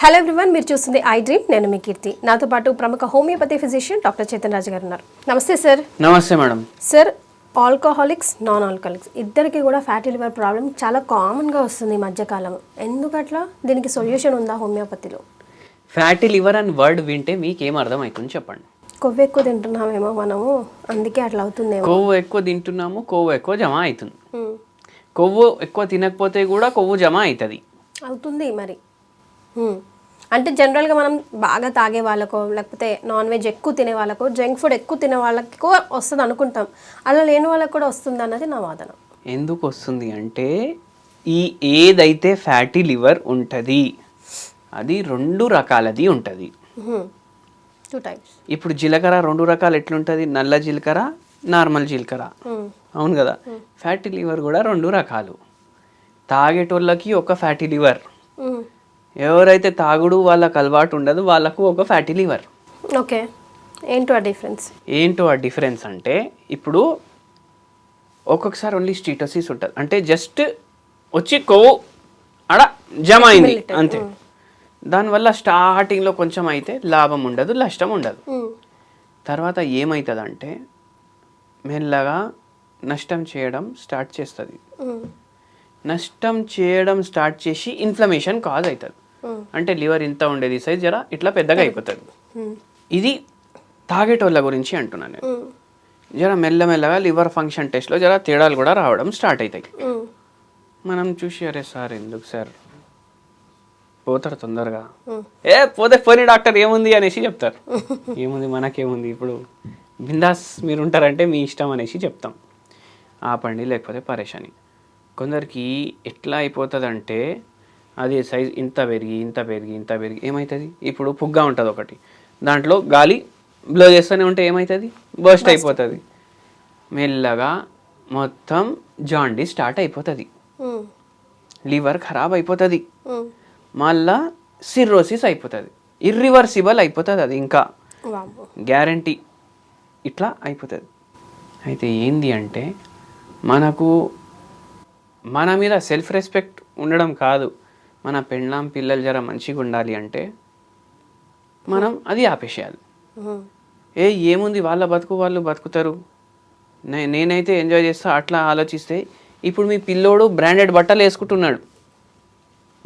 Hello everyone, మీరు చూస్తుంది I dream. నేను మీ కీర్తి. నాతో పాటు ప్రముఖ హోమియోపతి ఫిజిషియన్ డాక్టర్ చైతన్ రాజు గారు ఉన్నారు. నమస్తే సార్. నమస్తే madam. Sir, alcoholics, non alcoholics ఇద్దరికి కూడా ఫ్యాటీ లివర్ ప్రాబ్లం చాలా కామన్గా వస్తుంది ఈ మధ్యకాలం. ఎందుకట్లా? దీనికి సొల్యూషన్ ఉందా హోమియోపతిలో? ఫ్యాటీ లివర్ అని వర్డ్ వింటే మీకు ఏం అర్థం అవుతుంది చెప్పండి. కొవ్వు ఎక్కువ తింటున్నామేమో మనము, అందుకే అట్లా అవుతుందేమో. కొవ్వు ఎక్కువ తింటున్నాము, కొవ్వు ఎక్కువ జమ అవుతుంది. కొవ్వు ఎక్కువ తినకపోతే కూడా కొవ్వు జమ అవుతుంది మరి. అంటే జనరల్గా మనం బాగా తాగే వాళ్ళకో, లేకపోతే నాన్ వెజ్ ఎక్కువ తినే వాళ్ళకో, జంక్ ఫుడ్ ఎక్కువ తినే వాళ్ళకో వస్తుంది అనుకుంటాం. అలా లేని వాళ్ళకి కూడా వస్తుంది అన్నది నా వాదన. ఎందుకు వస్తుంది అంటే, ఈ ఏదైతే ఫ్యాటీ లివర్ ఉంటుంది అది రెండు రకాలది ఉంటుంది. 2 types. ఇప్పుడు జీలకర్ర రెండు రకాలు ఎట్లుంటుంది? నల్ల జీలకర్ర, నార్మల్ జీలకర్ర. అవును కదా. ఫ్యాటీ లివర్ కూడా రెండు రకాలు. తాగేటోళ్ళకి ఒక ఫ్యాటీ లివర్, ఎవరైతే తాగుడు వాళ్ళకు అలవాటు ఉండదు వాళ్ళకు ఒక ఫ్యాటీ లివర్. ఓకే, ఏంటో ఆ డిఫరెన్స్ అంటే, ఇప్పుడు ఒక్కొక్కసారి ఓన్లీ స్టీటోసిస్ ఉంటుంది. అంటే జస్ట్ వచ్చి కొవ్వు అడ జమ అయింది అంతే. దానివల్ల స్టార్టింగ్లో కొంచెం అయితే లాభం ఉండదు, నష్టం ఉండదు. తర్వాత ఏమవుతుందంటే మెల్లగా నష్టం చేయడం స్టార్ట్ చేస్తుంది. నష్టం చేయడం స్టార్ట్ చేసి ఇన్ఫ్లమేషన్ కాజ్ అవుతుంది. అంటే లివర్ ఇంత ఉండేది సైజ్ జర ఇట్లా పెద్దగా అయిపోతుంది. ఇది తాగేటోళ్ళ గురించి అంటున్నాను నేను. జర మెల్లమెల్లగా లివర్ ఫంక్షన్ టెస్ట్లో జర తేడాలు కూడా రావడం స్టార్ట్ అవుతాయి. మనం చూసి అరే సార్ ఎందుకు సార్ పోతారు తొందరగా, పోతే పోనీ డాక్టర్ ఏముంది అనేసి చెప్తారు. ఏముంది మనకేముంది, ఇప్పుడు బిందాస్ మీరు ఉంటారంటే మీ ఇష్టం అనేసి చెప్తాం. ఆపండి లేకపోతే పరేషాని. కొందరికి ఎట్లా అయిపోతుంది అంటే, అది సైజ్ ఇంత పెరిగి ఏమవుతుంది, ఇప్పుడు పుగ్గా ఉంటుంది ఒకటి, దాంట్లో గాలి బ్లో చేస్తూనే ఉంటే ఏమవుతుంది, బర్స్ట్ అయిపోతుంది. మెల్లగా మొత్తం జాండీస్ స్టార్ట్ అయిపోతుంది, లివర్ ఖరాబ్ అయిపోతుంది, మళ్ళా సిర్రోసిస్ అయిపోతుంది, ఇర్రివర్సిబుల్ అయిపోతుంది. అది ఇంకా గ్యారంటీ ఇట్లా అయిపోతుంది. అయితే ఏంది అంటే, మనకు మన మీద సెల్ఫ్ రెస్పెక్ట్ ఉండడం కాదు, మన పెళ్ళాం పిల్లలు జర మంచిగా ఉండాలి అంటే మనం అది ఆపేసేయాలి. ఏముంది వాళ్ళ బతుకు వాళ్ళు బతుకుతారు, నేనైతే ఎంజాయ్ చేస్తా అట్లా ఆలోచిస్తే, ఇప్పుడు మీ పిల్లోడు బ్రాండెడ్ బట్టలు వేసుకుంటున్నాడు,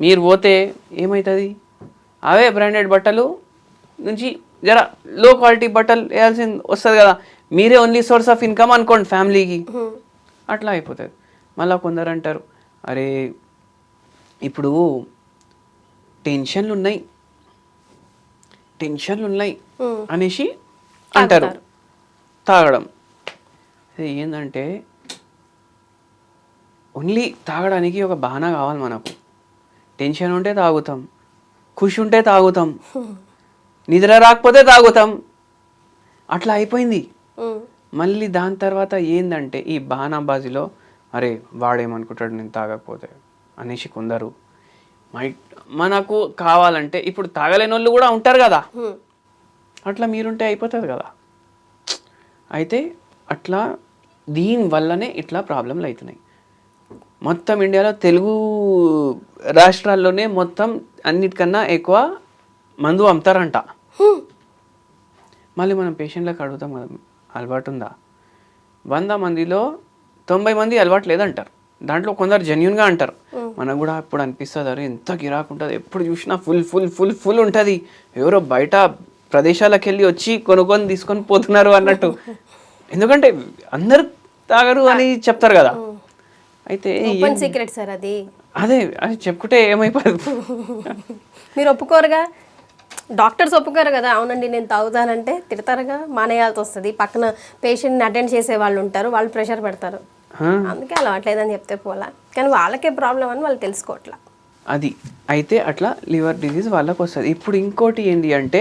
మీరు పోతే ఏమవుతుంది, అవే బ్రాండెడ్ బట్టలు నుంచి జర లో క్వాలిటీ బట్టలు వేయాల్సింది వస్తుంది కదా. మీరే ఓన్లీ సోర్స్ ఆఫ్ ఇన్కమ్ అనుకోండి ఫ్యామిలీకి, అట్లా అయిపోతుంది. మళ్ళీ కొందరు అంటారు, అరే ఇప్పుడు టెన్షన్లు ఉన్నాయి అనేసి అంటారు. తాగడం ఏంటంటే ఓన్లీ తాగడానికి ఒక బహానా కావాలి మనకు. టెన్షన్ ఉంటే తాగుతాం, ఖుషి ఉంటే తాగుతాం, నిద్ర రాకపోతే తాగుతాం, అట్లా అయిపోయింది. మళ్ళీ దాని తర్వాత ఏంటంటే ఈ బహానాబాజీలో అరే వాడేమనుకుంటాడు నేను తాగకపోతే అనేసి కొందరు. మనకు కావాలంటే ఇప్పుడు తాగలేని వాళ్ళు కూడా ఉంటారు కదా, అట్లా మీరుంటే అయిపోతుంది కదా. అయితే అట్లా దీనివల్లనే ఇట్లా ప్రాబ్లంలు అవుతున్నాయి. మొత్తం ఇండియాలో తెలుగు రాష్ట్రాల్లోనే మొత్తం అన్నిటికన్నా ఎక్కువ మందు అమ్ముతారంట. మళ్ళీ మనం పేషెంట్లకు అడుగుతాం కదా, అలవాటు ఉందా? 100 మందిలో 90 మంది అలవాటు లేదంటారు. దాంట్లో కొందరు జెన్యున్గా అంటారు. మనకు కూడా ఇప్పుడు అనిపిస్తుంది, అరే ఎంత గిరాకు ఉంటుంది, ఎప్పుడు చూసినా ఫుల్ ఫుల్ ఫుల్ ఫుల్ ఉంటుంది, ఎవరో బయట ప్రదేశాలకు వెళ్ళి వచ్చి కొనుక్కొని తీసుకొని పోతున్నారు అన్నట్టు. ఎందుకంటే అందరు తాగరు అని చెప్తారు కదా. అయితే సీక్రెట్ సార్ అది. అది చెప్పుకుంటే ఏమైపోదు. మీరు ఒప్పుకోరుగా, డాక్టర్స్ ఒప్పుకోరు కదా. అవునండి నేను తాగుతానంటే తిడతారుగా, మానేయాల్సి వస్తుంది. పక్కన పేషెంట్ని అటెండ్ చేసే వాళ్ళు ఉంటారు, వాళ్ళు ప్రెషర్ పెడతారు. అందుకే అలవాట్లేదని చెప్తే పోలా, కానీ వాళ్ళకే ప్రాబ్లం అని వాళ్ళు తెలుసుకోవట్లా. అది అయితే అట్లా లివర్ డిజీజ్ వాళ్ళకి వస్తుంది. ఇప్పుడు ఇంకోటి ఏంటి అంటే,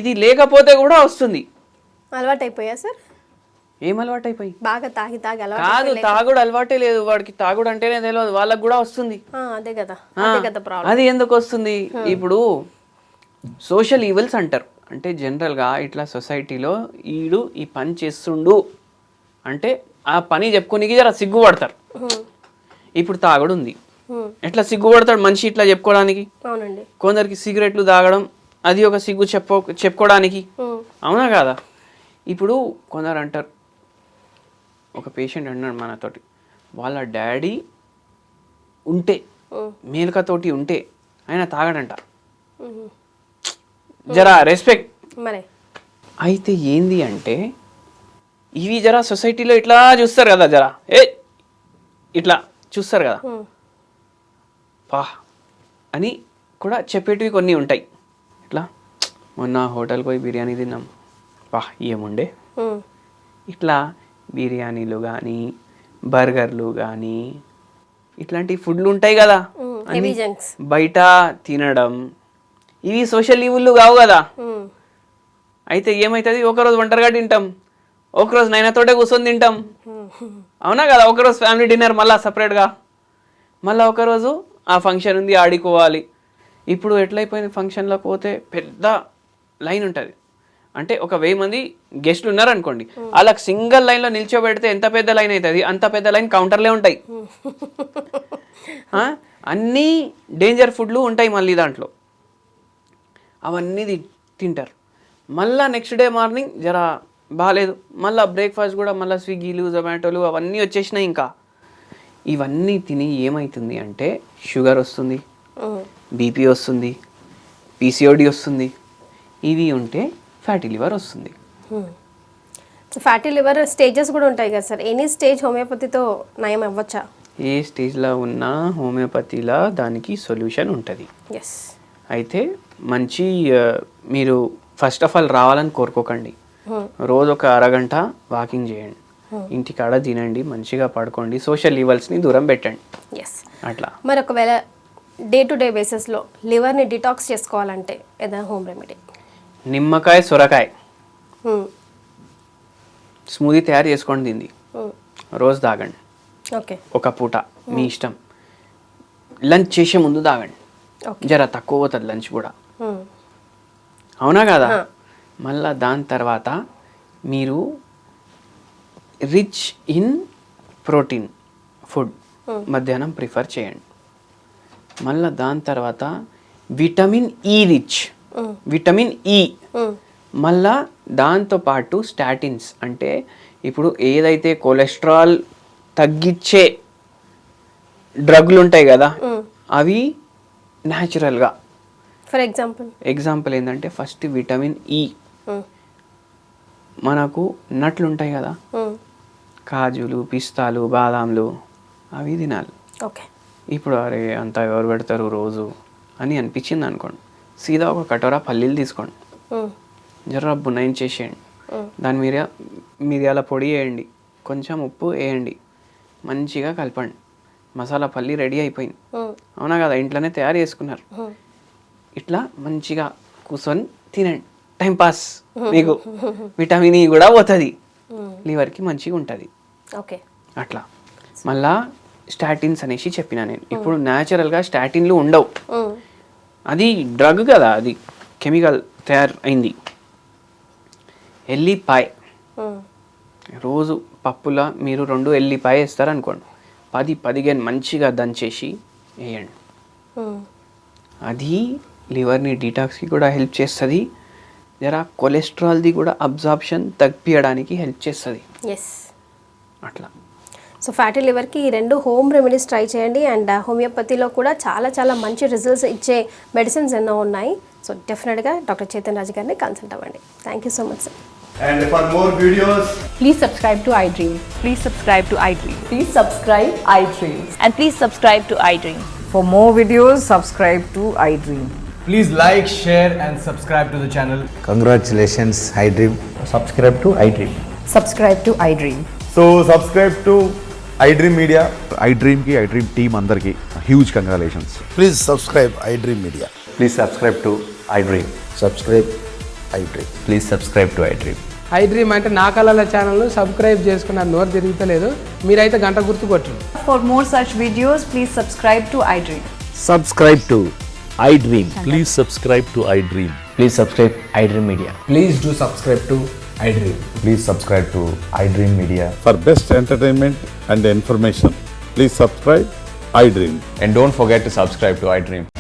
ఇది లేకపోతే కూడా వస్తుంది. అలవాటు అయిపోయా సార్? ఏం అలవాటు అయిపోయి? బాగా తాగి అలవాటు కాదు, తాగుడు అలవాటే లేదు వాడికి, తాగుడు అంటేనే తెలియదు, వాళ్ళకి కూడా వస్తుంది. అదే కదా ప్రాబ్లం. అది ఎందుకు వస్తుంది? ఇప్పుడు సోషల్ ఈవిల్స్ అంటారు. అంటే జనరల్గా ఇట్లా సొసైటీలో ఈ పని చేస్తుండు అంటే ఆ పని చెప్పుకోనికి జర సిగ్గుపడతారు. ఇప్పుడు తాగుడు ఉంది, ఎట్లా సిగ్గుపడతాడు మనిషి ఇట్లా చెప్పుకోవడానికి. అవునండి. కొందరికి సిగరెట్లు తాగడం అది ఒక సిగ్గు చెప్పుకోవడానికి, అవునా కాదా? ఇప్పుడు కొందరు అంటారు, ఒక పేషెంట్ అన్నాడు మనతోటి, వాళ్ళ డాడీ ఉంటే మేలుకతోటి ఉంటే ఆయన తాగడంట. జరా రెస్పెక్ట్. మరి అయితే ఏంది అంటే ఇవి జరా సొసైటీలో ఇట్లా చూస్తారు కదా, జరా ఇట్లా చూస్తారు కదా, పా అని కూడా చెప్పేటివి కొన్ని ఉంటాయి. ఇట్లా మొన్న హోటల్కి పోయి బిర్యానీ తిన్నాం, పా ఏముండే. ఇట్లా బిర్యానీలు కానీ బర్గర్లు కానీ ఇట్లాంటి ఫుడ్లు ఉంటాయి కదా అన్ని బయట తినడం, ఇవి సోషల్ ఈవుళ్ళు కావు కదా. అయితే ఏమవుతుంది, ఒకరోజు ఒంటరిగా తింటాం, ఒకరోజు నైనాతోటే కూర్చొని తింటాం, అవునా కదా? ఒకరోజు ఫ్యామిలీ డిన్నర్ మళ్ళీ సపరేట్గా, మళ్ళీ ఒకరోజు ఆ ఫంక్షన్ ఉంది ఆడుకోవాలి. ఇప్పుడు ఎట్లయిపోయింది, ఫంక్షన్లోకి పోతే పెద్ద లైన్ ఉంటుంది. అంటే ఒక 1000 మంది గెస్ట్లు ఉన్నారనుకోండి, వాళ్ళకి సింగిల్ లైన్లో నిల్చోబెడితే ఎంత పెద్ద లైన్ అవుతుంది, అంత పెద్ద లైన్ కౌంటర్లే ఉంటాయి. అన్నీ డేంజర్ ఫుడ్లు ఉంటాయి మళ్ళీ దాంట్లో, అవన్నీ తింటారు. మళ్ళీ నెక్స్ట్ డే మార్నింగ్ జరా బాగాలేదు, మళ్ళీ బ్రేక్ఫాస్ట్ కూడా మళ్ళీ స్విగ్గీలు జొమాటోలు అవన్నీ వచ్చేసినాయి. ఇంకా ఇవన్నీ తిని ఏమవుతుంది అంటే షుగర్ వస్తుంది, బీపీ వస్తుంది, పీసీఓడి వస్తుంది, ఇవి ఉంటే ఫ్యాటీ లివర్ వస్తుంది. ఫ్యాటీ లివర్ స్టేజెస్ కూడా ఉంటాయి కదా సార్, ఎనీ స్టేజ్ హోమియోపతితో నయం అవ్వచ్చా? ఏ స్టేజ్లో ఉన్నా హోమియోపతిలో దానికి సొల్యూషన్ ఉంటుంది. అయితే మంచి మీరు ఫస్ట్ ఆఫ్ ఆల్ రావాలని కోరుకోకండి, రోజు ఒక అరగంట వాకింగ్ చేయండి, ఇంటికాడ తినండి, మంచిగా పడుకోండి, సోషల్ ఈవెల్స్ని దూరం పెట్టండి. అట్లా మరి ఒకవేళ డే టు డే బేసిస్లో లివర్ని డిటాక్స్ చేసుకోవాలంటే ఏదైనా హోమ్ రెమెడీ? నిమ్మకాయ సొరకాయ స్మూదీ తయారు చేసుకోండి, తింది రోజు తాగండి. ఒక పూట మీ ఇష్టం, లంచ్ చేసే ముందు తాగండి, జర తక్కువ పోతుంది లంచ్ కూడా, అవునా కదా? మళ్ళా దాని తర్వాత మీరు రిచ్ ఇన్ ప్రోటీన్ ఫుడ్ మధ్యాహ్నం ప్రిఫర్ చేయండి. మళ్ళీ దాని తర్వాత vitamin E rich, vitamin E, మళ్ళా దాంతోపాటు స్టాటిన్స్, అంటే ఇప్పుడు ఏదైతే కొలెస్ట్రాల్ తగ్గించే డ్రగ్లు ఉంటాయి కదా, అవి న్యాచురల్గా. ఫర్ ఎగ్జాంపుల్ ఏంటంటే ఫస్ట్ విటమిన్ ఈ, మనకు నట్లు ఉంటాయి కదా, కాజులు, పిస్తాలు, బాదాంలు, అవి తినాలి. ఇప్పుడు అరే అంతా ఎవరు పెడతారు రోజు అని అనిపించింది అనుకోండి, సీదా ఒక కటోరా పల్లీలు తీసుకోండి, జర బునాయిన్ చేసేయండి, దాని మిరియాల పొడి వేయండి, కొంచెం ఉప్పు వేయండి, మంచిగా కలపండి, మసాలా పల్లి రెడీ అయిపోయింది, అవునా కదా? ఇంట్లోనే తయారు చేసుకున్నారు. ఇట్లా మంచిగా కూర్చొని తినండి, టైంపాస్, మీకు విటమిన్ ఈ కూడా పోతుంది, లివర్కి మంచిగా ఉంటుంది. అట్లా మళ్ళా స్టాటిన్స్ అనేసి చెప్పిన నేను. ఇప్పుడు న్యాచురల్గా స్టాటిన్లు ఉండవు, అది డ్రగ్ కదా, అది కెమికల్ తయారు అయింది. ఎల్లిపాయ రోజు పప్పులా మీరు 2 ఎల్లిపాయ వేస్తారనుకోండి, 10-15 మంచిగా దంచేసి వేయండి. అది లివర్ని డీటాక్స్కి కూడా హెల్ప్ చేస్తుంది, జరా కొలెస్ట్రాల్ది కూడా అబ్జార్ప్షన్ తగ్గియడానికి హెల్ప్ చేస్తుంది. అట్లా సో ఫ్యాటీ లివర్కి ఈ 2 హోమ్ రెమెడీస్ ట్రై చేయండి. అండ్ హోమియోపతిలో కూడా చాలా చాలా మంచి రిజల్ట్స్ ఇచ్చే మెడిసిన్స్ ఎన్నో ఉన్నాయి. సో డెఫినెట్గా డాక్టర్ చైతన్ రాజ్ గారిని కన్సల్ట్ అవ్వండి. Thank you so much sir. And for more videos, please subscribe to iDream. Please subscribe to iDream. Please subscribe iDream. And please subscribe to iDream. For more videos, subscribe to iDream. please like, share and subscribe to the channel. Congratulations, iDream. Subscribe to iDream. Subscribe to iDream. So subscribe to iDream Media. iDream ki iDream team andarki huge congratulations. Please subscribe iDream Media. Please subscribe to iDream. Subscribe iDream. Please subscribe to iDream. iDream అంటే నా కళల channel subscribe చేసుకున్న నోరు తిరుగుతలేదు, మీరైతే గంట గుర్తు కొట్టండి. For more such videos, please subscribe to iDream. Subscribe to iDream. Please subscribe to iDream. Please subscribe iDream Media. Please do subscribe to iDream. Please subscribe to iDream Media. For best entertainment and information, please subscribe iDream. And don't forget to subscribe to iDream.